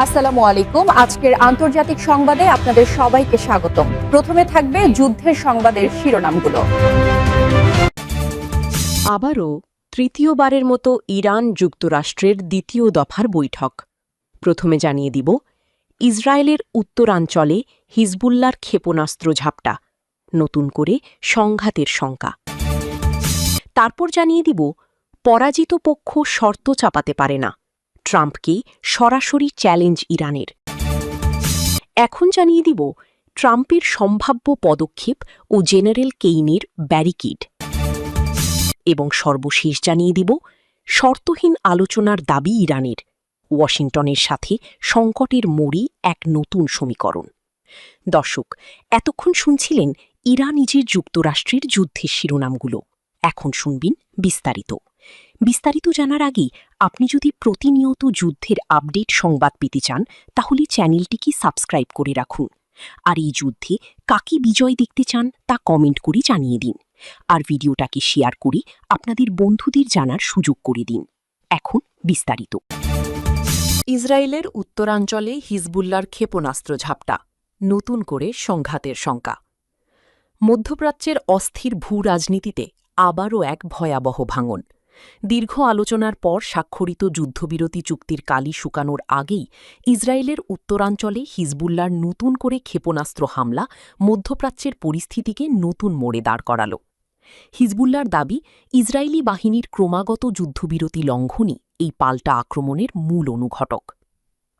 আসসালামু আলাইকুম। আজকের আন্তর্জাতিক সংবাদে আপনাদের সবাইকে স্বাগতম। প্রথমে থাকবে যুদ্ধের সংবাদের শিরোনামগুলো। আবারও তৃতীয়বারের মতো ইরান যুক্তরাষ্ট্রের দ্বিতীয় দফার বৈঠক। প্রথমে জানিয়ে দিব ইসরায়েলের উত্তরাঞ্চলে হিজবুল্লার ক্ষেপণাস্ত্র ঝাপটা, নতুন করে সংঘাতের শঙ্কা। তারপর জানিয়ে দিব পরাজিত পক্ষ শর্ত চাপাতে পারে না, ট্রাম্পকে সরাসরি চ্যালেঞ্জ ইরানের। এখন জানিয়ে দিব ট্রাম্পের সম্ভাব্য পদক্ষেপ ও জেনারেল কেইনের ব্যারিকেড। এবং সর্বশেষ জানিয়ে দিব শর্তহীন আলোচনার দাবি ইরানের, ওয়াশিংটনের সাথে সংকটের মোড়ে এক নতুন সমীকরণ। দর্শক, এতক্ষণ শুনছিলেন ইরান নিজের যুক্তরাষ্ট্রের যুদ্ধের শিরোনামগুলো। এখন শুনবেন বিস্তারিত। জানার আগে আপনি যদি প্রতিনিয়ত যুদ্ধের আপডেট সংবাদ পেতে চান, তাহলে চ্যানেলটিকে সাবস্ক্রাইব করে রাখুন। আর এই যুদ্ধে কাকে বিজয় দেখতে চান তা কমেন্ট করে জানিয়ে দিন। আর ভিডিওটাকে শেয়ার করে আপনাদের বন্ধুদের জানার সুযোগ করে দিন। এখন বিস্তারিত। ইসরায়েলের উত্তরাঞ্চলে হিজবুল্লার ক্ষেপণাস্ত্র ঝাপটা, নতুন করে সংঘাতের শঙ্কা। মধ্যপ্রাচ্যের অস্থির ভূ রাজনীতিতে আবারও এক ভয়াবহ ভাঙন। দীর্ঘ আলোচনার পর স্বাক্ষরিত যুদ্ধবিরতি চুক্তির কালি শুকানোর আগেই ইসরায়েলের উত্তরাঞ্চলে হিজবুল্লার নতুন করে ক্ষেপণাস্ত্র হামলা মধ্যপ্রাচ্যের পরিস্থিতিকে নতুন মোড়ে দাঁড় করাল। হিজবুল্লার দাবি, ইসরায়েলি বাহিনীর ক্রমাগত যুদ্ধবিরতি লঙ্ঘনই এই পাল্টা আক্রমণের মূল অনুঘটক।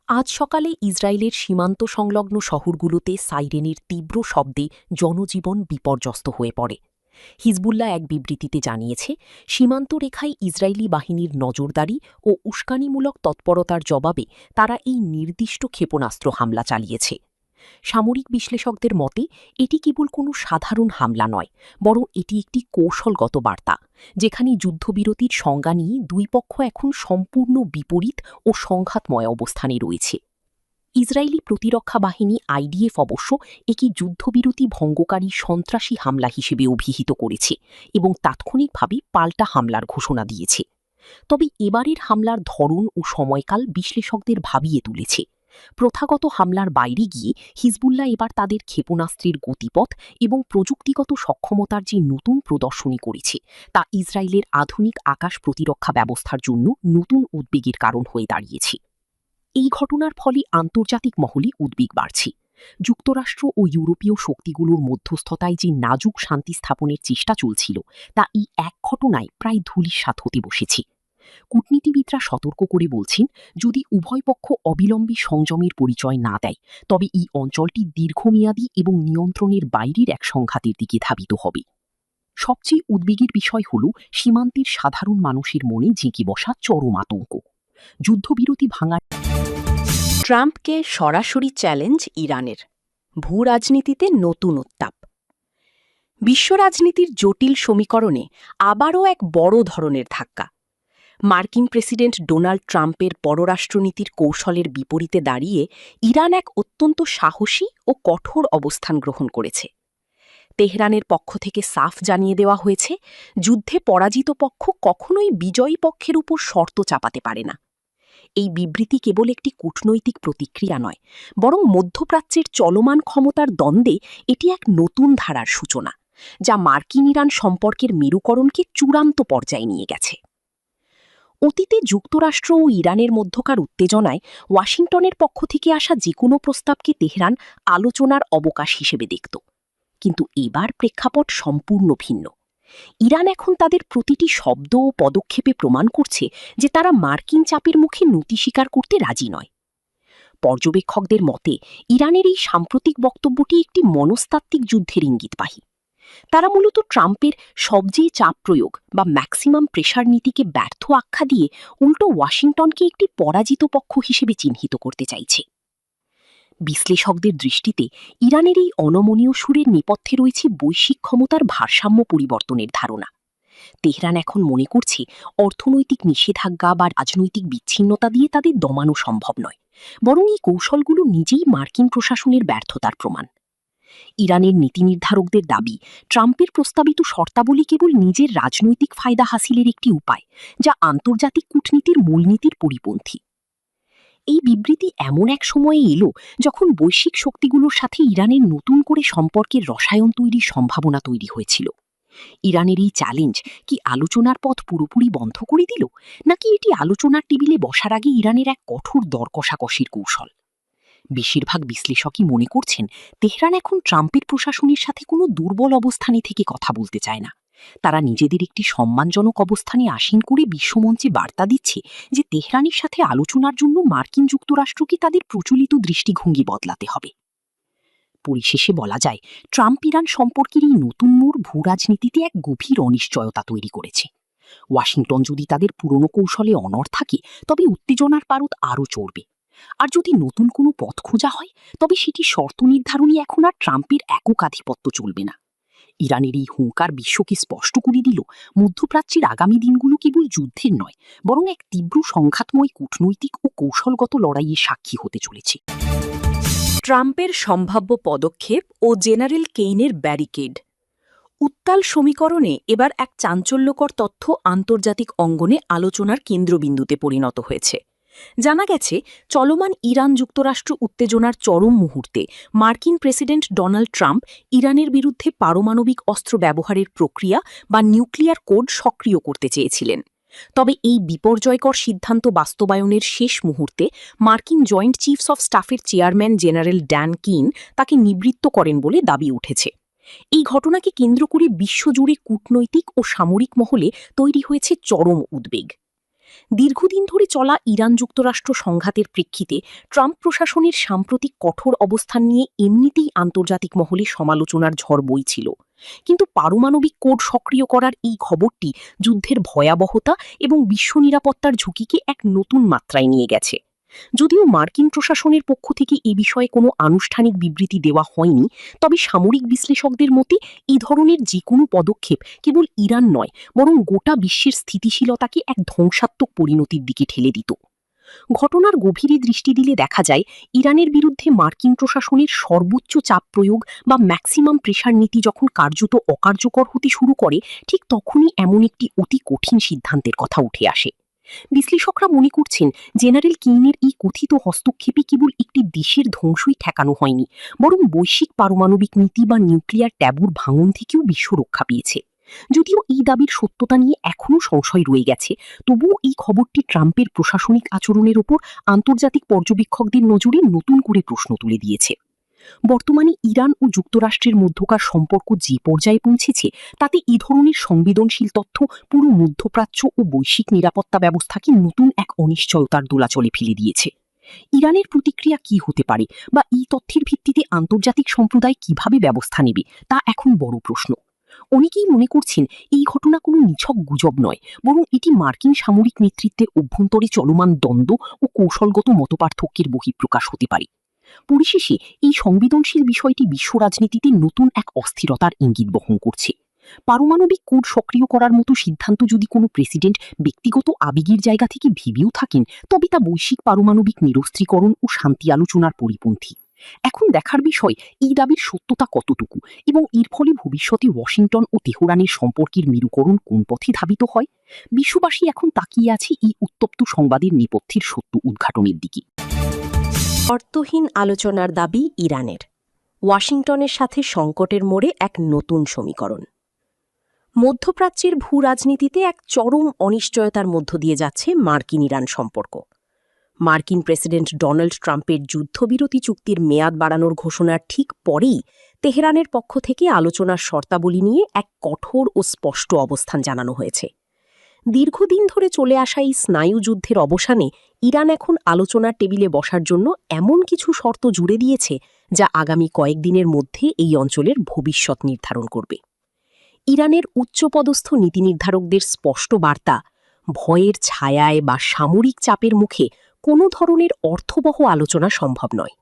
আজ সকালে ইসরায়েলের সীমান্ত সংলগ্ন শহরগুলোতে সাইরেনের তীব্র শব্দে জনজীবন বিপর্যস্ত হয়ে পড়ে। হিজবুল্লাহ এক বিবৃতিতে জানিয়েছে, সীমান্ত রেখায় ইসরায়েলি বাহিনীর নজরদারি ও উস্কানিমূলক তৎপরতার জবাবে তারা এই নির্দিষ্ট ক্ষেপণাস্ত্র হামলা চালিয়েছে। সামরিক বিশ্লেষকদের মতে এটি কেবল কোনো সাধারণ হামলা নয়, বরং এটি একটি কৌশলগত বার্তা, যেখানে যুদ্ধবিরতির সংজ্ঞা নিয়ে দুই পক্ষ এখন সম্পূর্ণ বিপরীত ও সংঘাতময় অবস্থানে রয়েছে। ইসরায়েলি প্রতিরক্ষা বাহিনী আইডিএফ অবশ্য একে যুদ্ধবিরতি ভঙ্গকারী সন্ত্রাসী হামলা হিসেবে অভিহিত করেছে এবং তাৎক্ষণিকভাবে পাল্টা হামলার ঘোষণা দিয়েছে। তবে এবারের হামলার ধরন ও সময়কাল বিশ্লেষকদের ভাবিয়ে তুলেছে। প্রথাগত হামলার বাইরে গিয়ে হিজবুল্লাহ এবার তাদের ক্ষেপণাস্ত্রের গতিপথ এবং প্রযুক্তিগত সক্ষমতার যে নতুন প্রদর্শনী করেছে, তা ইসরায়েলের আধুনিক আকাশ প্রতিরক্ষা ব্যবস্থার জন্য নতুন উদ্বেগের কারণ হয়ে দাঁড়িয়েছে। এই ঘটনার ফলে আন্তর্জাতিক মহলে উদ্বেগ বাড়ছে। যুক্তরাষ্ট্র ও ইউরোপীয় শক্তিগুলোর মধ্যস্থতায় যে নাজুক শান্তি স্থাপনের চেষ্টা চলছিল, তা এই এক ঘটনায় প্রায় ধূলিসাৎ হতে বসেছে। কূটনীতিবিদরা সতর্ক করে বলছেন, যদি উভয় পক্ষ অবিলম্বে সংযমের পরিচয় না দেয়, তবে এই অঞ্চলটি দীর্ঘমেয়াদী এবং নিয়ন্ত্রণের বাইরের এক সংঘাতের দিকে ধাবিত হবে। সবচেয়ে উদ্বেগের বিষয় হল সীমান্তের সাধারণ মানুষের মনে জেঁকে বসা চরম আতঙ্ক। যুদ্ধবিরতি ভাঙার ট্রাম্পকে সরাসরি চ্যালেঞ্জ ইরানের, ভূ রাজনীতিতে নতুন উত্তাপ। বিশ্ব রাজনীতির জটিল সমীকরণে আবারও এক বড় ধরনের ধাক্কা। মার্কিন প্রেসিডেন্ট ডোনাল্ড ট্রাম্পের পররাষ্ট্রনীতির কৌশলের বিপরীতে দাঁড়িয়ে ইরান এক অত্যন্ত সাহসী ও কঠোর অবস্থান গ্রহণ করেছে। তেহরানের পক্ষ থেকে সাফ জানিয়ে দেওয়া হয়েছে, যুদ্ধে পরাজিত পক্ষ কখনোই বিজয়ী পক্ষের উপর শর্ত চাপাতে পারে না। এই বিবৃতি কেবল একটি কূটনৈতিক প্রতিক্রিয়া নয়, বরং মধ্যপ্রাচ্যের চলমান ক্ষমতার দ্বন্দ্বে এটি এক নতুন ধারার সূচনা, যা মার্কিন ইরান সম্পর্কের মেরুকরণকে চূড়ান্ত পর্যায়ে নিয়ে গেছে। অতীতে যুক্তরাষ্ট্র ও ইরানের মধ্যকার উত্তেজনায় ওয়াশিংটনের পক্ষ থেকে আসা যে কোনো প্রস্তাবকে তেহরান আলোচনার অবকাশ হিসেবে দেখত। কিন্তু এবার প্রেক্ষাপট সম্পূর্ণ ভিন্ন। ইরান এখন তাদের প্রতিটি শব্দ ও পদক্ষেপে প্রমাণ করছে যে তারা মার্কিন চাপের মুখে নতি স্বীকার করতে রাজি নয়। পর্যবেক্ষকদের মতে ইরানের এই সাম্প্রতিক বক্তব্যটি একটি মনস্তাত্ত্বিক যুদ্ধের ইঙ্গিতবাহী। তারা মূলত ট্রাম্পের সবচেয়ে চাপ প্রয়োগ বা ম্যাক্সিমাম প্রেশার নীতিকে ব্যর্থ আখ্যা দিয়ে উল্টো ওয়াশিংটনকে একটি পরাজিত পক্ষ হিসেবে চিহ্নিত করতে চাইছে। বিশ্লেষকদের দৃষ্টিতে ইরানের এই অনমনীয় সুরের নেপথ্যে রয়েছে বৈশ্বিক ক্ষমতার ভারসাম্য পরিবর্তনের ধারণা। তেহরান এখন মনে করছে অর্থনৈতিক নিষেধাজ্ঞা বা রাজনৈতিক বিচ্ছিন্নতা দিয়ে তাদের দমানো সম্ভব নয়, বরং এই কৌশলগুলো নিজেই মার্কিন প্রশাসনের ব্যর্থতার প্রমাণ। ইরানের নীতি নির্ধারকদের দাবি, ট্রাম্পের প্রস্তাবিত শর্তাবলী কেবল নিজের রাজনৈতিক ফায়দা হাসিলের একটি উপায়, যা আন্তর্জাতিক কূটনীতির মূলনীতির পরিপন্থী। এই বিবৃতি এমন এক সময়ে এলো যখন বৈশ্বিক শক্তিগুলোর সাথে ইরানের নতুন করে সম্পর্কের রসায়ন তৈরির সম্ভাবনা তৈরি হয়েছিল। ইরানের এই চ্যালেঞ্জ কি আলোচনার পথ পুরোপুরি বন্ধ করে দিল, নাকি এটি আলোচনার টেবিলে বসার আগে ইরানের এক কঠোর দর কষাকষির কৌশল? বেশিরভাগ বিশ্লেষকই মনে করছেন তেহরান এখন ট্রাম্পের প্রশাসনের সাথে কোনো দুর্বল অবস্থানে থেকে কথা বলতে চায় না। তারা নিজেদের একটি সম্মানজনক অবস্থানে আসীন করে বিশ্বমঞ্চে বার্তা দিচ্ছে যে তেহরানের সাথে আলোচনার জন্য মার্কিন যুক্তরাষ্ট্রকে তাদের প্রচলিত দৃষ্টিভঙ্গি বদলাতে হবে। পরিশেষে বলা যায়, ট্রাম্প ইরান সম্পর্কের এই নতুন মোড় ভূরাজনীতিতে এক গভীর অনিশ্চয়তা তৈরি করেছে। ওয়াশিংটন যদি তাদের পুরনো কৌশলে অনড় থাকে, তবে উত্তেজনার পারদ আরও চড়বে। আর যদি নতুন কোনো পথ খোঁজা হয়, তবে সেটি শর্ত নির্ধারণী এখন আর ট্রাম্পের একক আধিপত্য চলবে না। ইরানের এই হুঙ্কার বিশ্বকে স্পষ্ট করে দিল, মধ্যপ্রাচ্যের আগামী দিনগুলো কেবল যুদ্ধের নয়, বরং এক তীব্র সংঘাতময় কূটনৈতিক ও কৌশলগত লড়াইয়ের সাক্ষী হতে চলেছে। ট্রাম্পের সম্ভাব্য পদক্ষেপ ও জেনারেল কেইনের ব্যারিকেড। উত্তাল সমীকরণে এবার এক চাঞ্চল্যকর তথ্য আন্তর্জাতিক অঙ্গনে আলোচনার কেন্দ্রবিন্দুতে পরিণত হয়েছে। জানা গেছে, চলমান ইরান যুক্তরাষ্ট্র উত্তেজনার চরম মুহূর্তে মার্কিন প্রেসিডেন্ট ডোনাল্ড ট্রাম্প ইরানের বিরুদ্ধে পারমাণবিক অস্ত্র ব্যবহারের প্রক্রিয়া বা নিউক্লিয়ার কোড সক্রিয় করতে চেয়েছিলেন। তবে এই বিপর্যয়কর সিদ্ধান্ত বাস্তবায়নের শেষ মুহূর্তে মার্কিন জয়েন্ট চিফস অফ স্টাফের চেয়ারম্যান জেনারেল ড্যান কিন তাকে নিবৃত্ত করেন বলে দাবি উঠেছে। এই ঘটনাকে কেন্দ্র করে বিশ্বজুড়ে কূটনৈতিক ও সামরিক মহলে তৈরি হয়েছে চরম উদ্বেগ। দীর্ঘদিন ধরে চলা ইরান যুক্তরাষ্ট্র সংঘাতের প্রেক্ষিতে ট্রাম্প প্রশাসনের সাম্প্রতিক কঠোর অবস্থান নিয়ে এমনিতেই আন্তর্জাতিক মহলে সমালোচনার ঝড় বইছিল। কিন্তু পারমাণবিক কোড সক্রিয় করার এই খবরটি যুদ্ধের ভয়াবহতা এবং বিশ্ব নিরাপত্তার ঝুঁকিকে এক নতুন মাত্রায় নিয়ে গেছে। যদিও মার্কিন প্রশাসনের পক্ষ থেকে এ বিষয়ে কোনো আনুষ্ঠানিক বিবৃতি দেওয়া হয়নি, তবে সামরিক বিশ্লেষকদের মতে এই ধরনের যে কোনো পদক্ষেপ কেবল ইরান নয়, বরং গোটা বিশ্বের স্থিতিশীলতাকে এক ধ্বংসাত্মক পরিণতির দিকে ঠেলে দিত। ঘটনার গভীরে দৃষ্টি দিলে দেখা যায়, ইরানের বিরুদ্ধে মার্কিন প্রশাসনের সর্বোচ্চ চাপ প্রয়োগ বা ম্যাক্সিমাম প্রেশার নীতি যখন কার্যত অকার্যকর হতে শুরু করে, ঠিক তখনই এমন একটি অতি কঠিন সিদ্ধান্তের কথা উঠে আসে। বিশ্লেষকরা মনে করছেন, জেনারেল কিনের এই কথিত হস্তক্ষেপে কেবল একটি দেশের ধ্বংসই ঠেকানো হয়নি, বরং বৈশ্বিক পারমাণবিক নীতি বা নিউক্লিয়ার ট্যাবুর ভাঙন থেকেও বিশ্ব রক্ষা পেয়েছে। যদিও এই দাবির সত্যতা নিয়ে এখনও সংশয় রয়ে গেছে, তবুও এই খবরটি ট্রাম্পের প্রশাসনিক আচরণের ওপর আন্তর্জাতিক পর্যবেক্ষকদের নজরে নতুন করে প্রশ্ন তুলে দিয়েছে। বর্তমানে ইরান ও যুক্তরাষ্ট্রের মধ্যকার সম্পর্ক যে পর্যায়ে পৌঁছেছে, তাতে এ ধরনের সংবেদনশীল তথ্য পুরো মধ্যপ্রাচ্য ও বৈশ্বিক নিরাপত্তা ব্যবস্থাকে নতুন এক অনিশ্চয়তার দোলাচলে ফেলে দিয়েছে। ইরানের প্রতিক্রিয়া কি হতে পারে, বা এই তথ্যের ভিত্তিতে আন্তর্জাতিক সম্প্রদায় কিভাবে ব্যবস্থা নেবে, তা এখন বড় প্রশ্ন। অনেকেই মনে করছেন, এই ঘটনা কোনো নিছক গুজব নয়, বরং এটি মার্কিন সামরিক নেতৃত্বের অভ্যন্তরে চলমান দ্বন্দ্ব ও কৌশলগত মতপার্থক্যের বহিঃপ্রকাশ হতে পারে। পরিশেষে এই সংবেদনশীল বিষয়টি বিশ্ব রাজনীতিতে নতুন এক অস্থিরতার ইঙ্গিত বহন করছে। পারমাণবিক কোড সক্রিয় করার মতো সিদ্ধান্ত যদি কোনো প্রেসিডেন্ট ব্যক্তিগত আবেগের জায়গা থেকে ভেবেও থাকেন, তবে তা বৈশ্বিক পারমাণবিক নিরস্ত্রীকরণ ও শান্তি আলোচনার পরিপন্থী। এখন দেখার বিষয়, এই দাবির সত্যতা কতটুকু এবং এর ফলে ভবিষ্যতে ওয়াশিংটন ও তেহরানের সম্পর্কের মেরুকরণ কোন পথে ধাবিত হয়। বিশ্ববাসী এখন তাকিয়ে আছে এই উত্তপ্ত সংবাদের নেপথ্যের সত্য উদ্ঘাটনের দিকে। অর্থহীন আলোচনার দাবি ইরানের। ওয়াশিংটনের সাথে সংকটের মোড়ে এক নতুন সমীকরণ। মধ্যপ্রাচ্যের ভূরাজনীতিতে এক চরম অনিশ্চয়তার মধ্য দিয়ে যাচ্ছে মার্কিন ইরান সম্পর্ক। মার্কিন প্রেসিডেন্ট ডোনাল্ড ট্রাম্পের যুদ্ধবিরতি চুক্তির মেয়াদ বাড়ানোর ঘোষণার ঠিক পরেই তেহরানের পক্ষ থেকে আলোচনার শর্তাবলী নিয়ে এক কঠোর ও স্পষ্ট অবস্থান জানানো হয়েছে। দীর্ঘদিন ধরে চলে আসা এই স্নায়ুযুদ্ধের অবসানে ইরান এখন আলোচনার টেবিলে বসার জন্য এমন কিছু শর্ত জুড়ে দিয়েছে, যা আগামী কয়েকদিনের মধ্যে এই অঞ্চলের ভবিষ্যৎ নির্ধারণ করবে। ইরানের উচ্চপদস্থ নীতি নির্ধারকদের স্পষ্ট বার্তা, ভয়ের ছায়ায় বা সামরিক চাপের মুখে কোনো ধরনের অর্থবহ আলোচনা সম্ভব নয়।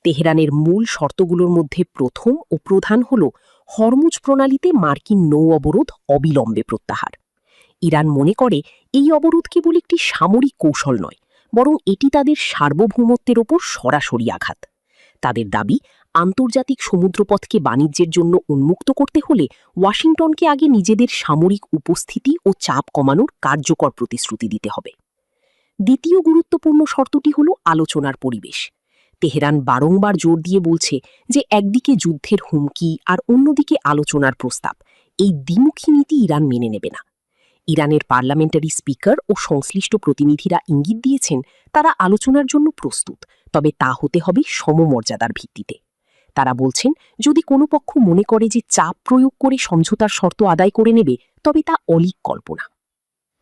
তেহরানের মূল শর্তগুলোর মধ্যে প্রথম ও প্রধান হল হরমুজ প্রণালীতে মার্কিন নৌ অবরোধ অবিলম্বে প্রত্যাহার। ইরান মনে করে এই অবরোধ কেবল একটি সামরিক কৌশল নয়, বরং এটি তাদের সার্বভৌমত্বের ওপর সরাসরি আঘাত। তাদের দাবি, আন্তর্জাতিক সমুদ্রপথকে বাণিজ্যের জন্য উন্মুক্ত করতে হলে ওয়াশিংটনকে আগে নিজেদের সামরিক উপস্থিতি ও চাপ কমানোর কার্যকর প্রতিশ্রুতি দিতে হবে। দ্বিতীয় গুরুত্বপূর্ণ শর্তটি হল আলোচনার পরিবেশ। তেহরান বারংবার জোর দিয়ে বলছে যে একদিকে যুদ্ধের হুমকি আর অন্যদিকে আলোচনার প্রস্তাব, এই দ্বিমুখী নীতি ইরান মেনে নেবে না। ইরানের পার্লামেন্টারি স্পিকার ও সংশ্লিষ্ট প্রতিনিধিরা ইঙ্গিত দিয়েছেন তারা আলোচনার জন্য প্রস্তুত, তবে তা হতে হবে সমমর্যাদার ভিত্তিতে। তারা বলছেন যদি কোনো পক্ষ মনে করে যে চাপ প্রয়োগ করে সমঝোতার শর্ত আদায় করে নেবে, তবে তা অলীক কল্পনা।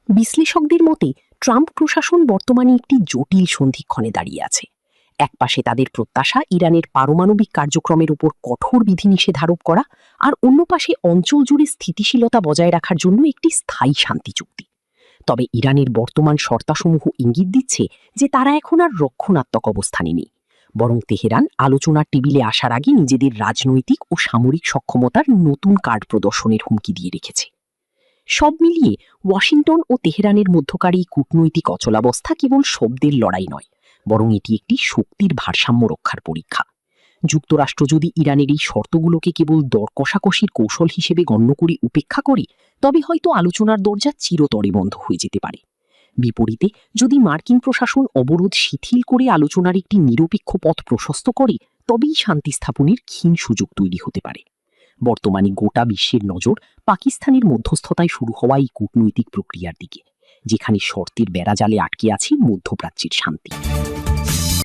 বিশ্লেষকদের মতে ট্রাম্প প্রশাসন বর্তমানে একটি জটিল সন্ধিক্ষণে দাঁড়িয়ে আছে। একপাশে তাদের প্রত্যাশা ইরানের পারমাণবিক কার্যক্রমের উপর কঠোর বিধিনিষেধ আরোপ করা, আর অন্য পাশে অঞ্চল জুড়ে স্থিতিশীলতা বজায় রাখার জন্য একটি স্থায়ী শান্তি চুক্তি। তবে ইরানের বর্তমান শর্তাসমূহ ইঙ্গিত দিচ্ছে যে তারা এখন আর রক্ষণাত্মক অবস্থানে নেই, বরং তেহরান আলোচনার টেবিলে আসার আগে নিজেদের রাজনৈতিক ও সামরিক সক্ষমতার নতুন কার্ড প্রদর্শনের হুমকি দিয়ে রেখেছে। সব মিলিয়ে ওয়াশিংটন ও তেহরানের মধ্যকার এই কূটনৈতিক অচলাবস্থা কেবল শব্দের লড়াই নয়, বরং এটি একটি শক্তির ভারসাম্য রক্ষার পরীক্ষা। যুক্তরাষ্ট্র যদি ইরানের এই শর্তগুলোকে কেবল দর কষাকষির কৌশল হিসেবে গণ্য করে উপেক্ষা করে, তবে হয়তো আলোচনার দরজা চিরতরে বন্ধ হয়ে যেতে পারে। বিপরীতে যদি মার্কিন প্রশাসন অবরোধ শিথিল করে আলোচনার একটি নিরপেক্ষ পথ প্রশস্ত করে, তবেই শান্তি স্থাপনের ক্ষীণ সুযোগ তৈরি হতে পারে। বর্তমানে গোটা বিশ্বের নজর পাকিস্তানের মধ্যস্থতায় শুরু হওয়া এই কূটনৈতিক প্রক্রিয়ার দিকে, যেখানে শর্তের বেড়াজালে আটকে আছে মধ্যপ্রাচ্যের শান্তি।